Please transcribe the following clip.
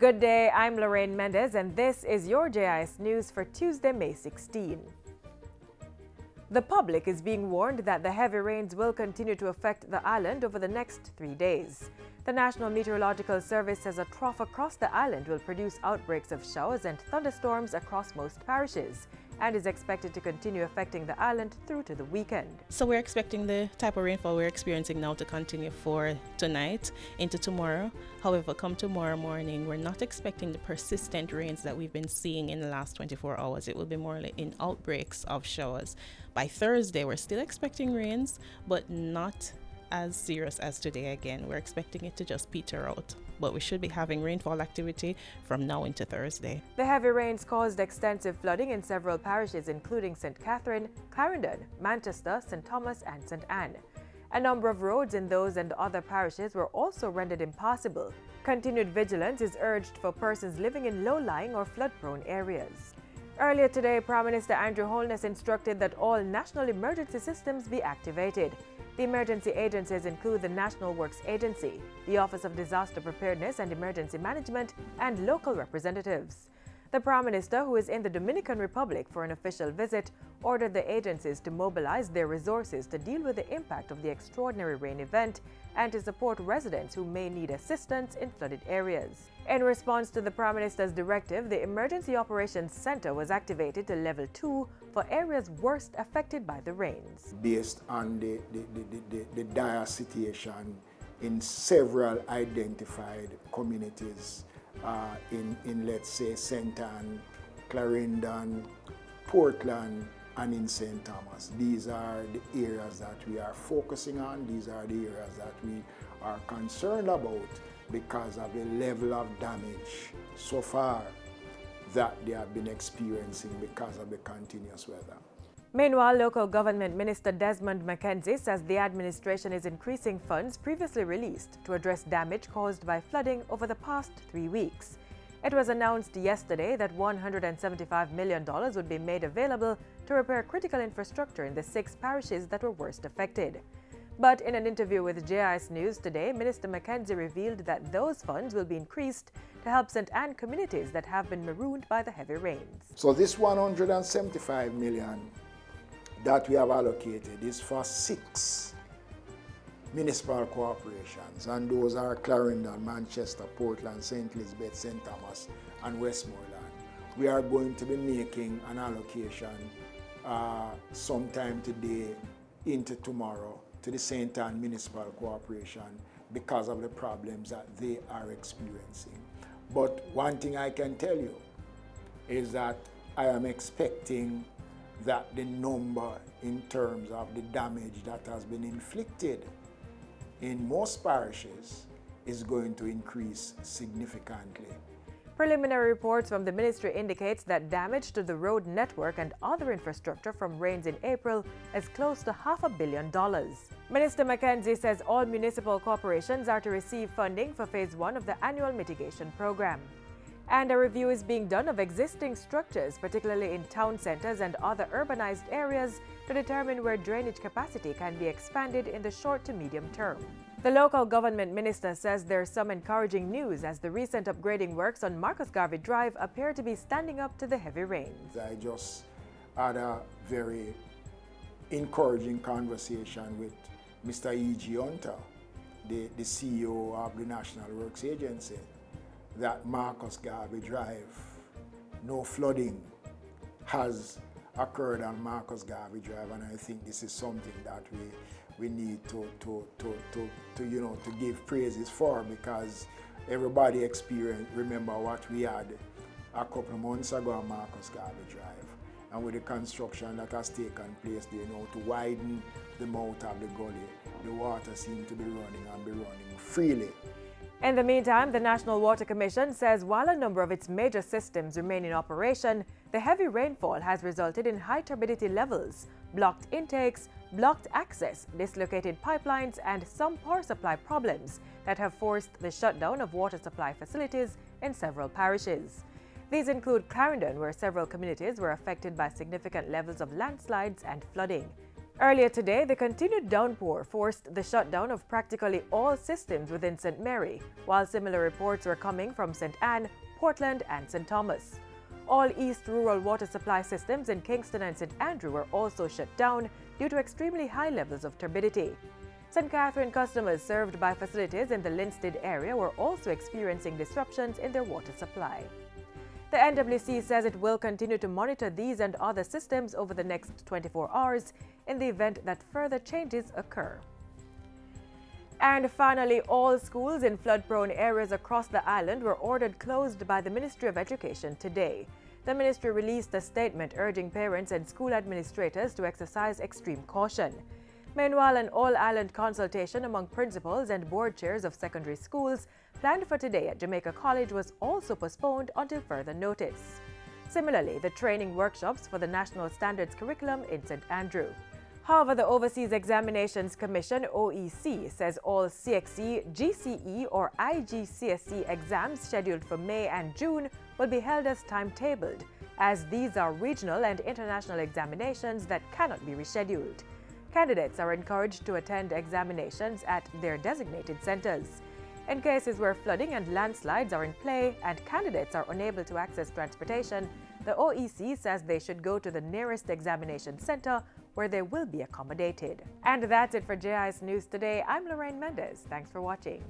Good day, I'm Lorraine Mendez and this is your JIS News for Tuesday, May 16. The public is being warned that the heavy rains will continue to affect the island over the next 3 days. The National Meteorological Service says a trough across the island will produce outbreaks of showers and thunderstorms across most parishes and is expected to continue affecting the island through to the weekend. So we're expecting the type of rainfall we're experiencing now to continue for tonight into tomorrow. However, come tomorrow morning, we're not expecting the persistent rains that we've been seeing in the last 24 hours. It will be more in outbreaks of showers. By Thursday, we're still expecting rains, but not as serious as today again. We're expecting it to just peter out, but we should be having rainfall activity from now into Thursday. The heavy rains caused extensive flooding in several parishes including St. Catherine, Clarendon, Manchester, St. Thomas and St. Anne. A number of roads in those and other parishes were also rendered impassable. Continued vigilance is urged for persons living in low-lying or flood-prone areas. Earlier today, Prime Minister Andrew Holness instructed that all national emergency systems be activated. The emergency agencies include the National Works Agency, the Office of Disaster Preparedness and Emergency Management, and local representatives. The Prime Minister, who is in the Dominican Republic for an official visit, ordered the agencies to mobilize their resources to deal with the impact of the extraordinary rain event and to support residents who may need assistance in flooded areas. In response to the Prime Minister's directive, the Emergency Operations Center was activated to Level 2 for areas worst affected by the rains. Based on the dire situation in several identified communities in let's say St. Anne, Clarendon, Portland, and in St. Thomas. These are the areas that we are focusing on. These are the areas that we are concerned about because of the level of damage so far that they have been experiencing because of the continuous weather. Meanwhile, local government minister Desmond Mackenzie says the administration is increasing funds previously released to address damage caused by flooding over the past 3 weeks. It was announced yesterday that $175 million would be made available to repair critical infrastructure in the 6 parishes that were worst affected. But in an interview with JIS News today, Minister Mackenzie revealed that those funds will be increased to help St. Anne communities that have been marooned by the heavy rains. So this $175 million that we have allocated is for 6 municipal corporations, and those are Clarendon, Manchester, Portland, St. Elizabeth, St. Thomas, and Westmoreland. We are going to be making an allocation sometime today into tomorrow to the St. Anne Municipal Corporation because of the problems that they are experiencing. But one thing I can tell you is that I am expecting that the number in terms of the damage that has been inflicted in most parishes is going to increase significantly. Preliminary reports from the ministry indicates that damage to the road network and other infrastructure from rains in April is close to $500 million. Minister Mackenzie says all municipal corporations are to receive funding for Phase 1 of the annual mitigation program. And a review is being done of existing structures, particularly in town centers and other urbanized areas, to determine where drainage capacity can be expanded in the short to medium term. The local government minister says there's some encouraging news as the recent upgrading works on Garvey Drive appear to be standing up to the heavy rains. I just had a very encouraging conversation with Mr. E.G. Hunter, the CEO of the National Works Agency, that Garvey Drive, no flooding has occurred on Garvey Drive, and I think this is something that we need to give praises for, because everybody experienced, remember what we had a couple of months ago on Garvey Drive, and with the construction that has taken place there now to widen the mouth of the gully, the water seems to be running freely. In the meantime, the National Water Commission says while a number of its major systems remain in operation, the heavy rainfall has resulted in high turbidity levels, blocked intakes, blocked access, dislocated pipelines, and some power supply problems that have forced the shutdown of water supply facilities in several parishes. These include Clarendon, where several communities were affected by significant levels of landslides and flooding, Earlier today, the continued downpour forced the shutdown of practically all systems within St. Mary, while similar reports were coming from St. Anne, Portland, and St. Thomas. All East rural water supply systems in Kingston and St. Andrew were also shut down due to extremely high levels of turbidity. St. Catherine customers served by facilities in the Linstead area were also experiencing disruptions in their water supply. The NWC says it will continue to monitor these and other systems over the next 24 hours in the event that further changes occur. And finally, all schools in flood-prone areas across the island were ordered closed by the Ministry of Education today. The ministry released a statement urging parents and school administrators to exercise extreme caution. Meanwhile, an all-island consultation among principals and board chairs of secondary schools planned for today at Jamaica College was also postponed until further notice. Similarly, the training workshops for the National Standards Curriculum in St. Andrew. However, the Overseas Examinations Commission, OEC, says all CXE, GCE or IGCSE exams scheduled for May and June will be held as timetabled, as these are regional and international examinations that cannot be rescheduled. Candidates are encouraged to attend examinations at their designated centers. In cases where flooding and landslides are in play and candidates are unable to access transportation, the OEC says they should go to the nearest examination center where they will be accommodated. And that's it for JIS News Today. I'm Lorraine Mendez. Thanks for watching.